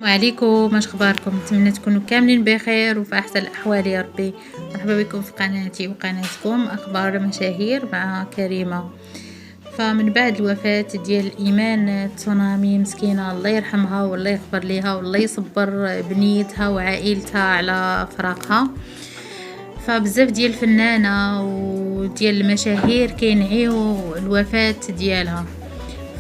السلام عليكم، اش اخباركم؟ نتمنى تكونوا كاملين بخير وفي احسن الاحوال يا ربي. مرحبا بكم في قناتي وقناتكم اخبار مشاهير مع كريمه. فمن بعد الوفاه ديال ايمان تسونامي مسكينه، الله يرحمها والله يغفر ليها والله يصبر بنيتها وعائلتها على فراقها. فبزاف ديال الفنانه وديال المشاهير كينعيو الوفاه ديالها،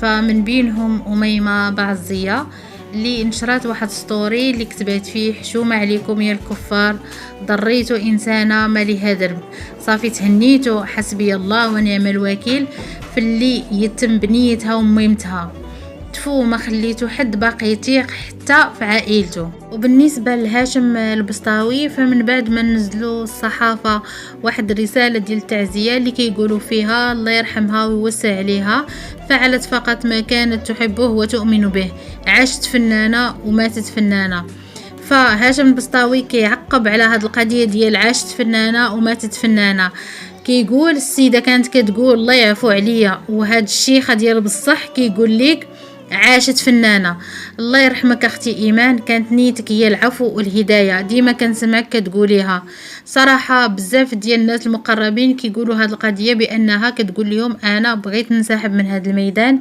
فمن بينهم أميمة بعزية اللي نشرت واحد ستوري اللي كتبت فيه: حشومة عليكم يا الكفار، ضريتو إنسانة ما ليها درب، صافي تهنيتو حسبي الله ونعم الوكيل في اللي يتم بنيتها وميمتها، تفو ما خليتو حد باقي يتيق حتى في عائلته. وبالنسبه لهاشم البسطاوي، فمن بعد ما نزلوا الصحافه واحد الرساله ديال التعزيه اللي كيقولوا فيها الله يرحمها ويوسع عليها، فعلت فقط ما كانت تحبه وتؤمن به، عاشت فنانه وماتت فنانه. فهاشم البسطاوي كيعقب على هاد القضيه ديال عاشت فنانه وماتت فنانه، كيقول السيده كانت كتقول الله يعفو عليا، وهاد الشيخه ديال بصح كيقول لك عاشت فنانه. الله يرحمك اختي ايمان، كانت نيتك هي العفو والهدايه، ديما كنسمعك كتقوليها. صراحه بزاف ديال الناس المقربين كيقولوا هاد القضيه بانها كتقول لهم انا بغيت ننسحب من هذا الميدان.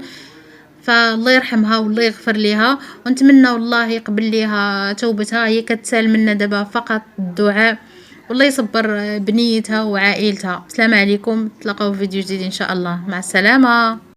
فالله يرحمها والله يغفر ليها، ونتمنى والله يقبل ليها توبتها، هي كتسال منا دابا فقط الدعاء، والله يصبر بنيتها وعائلتها. السلام عليكم، تلاقاو في فيديو جديد ان شاء الله، مع السلامه.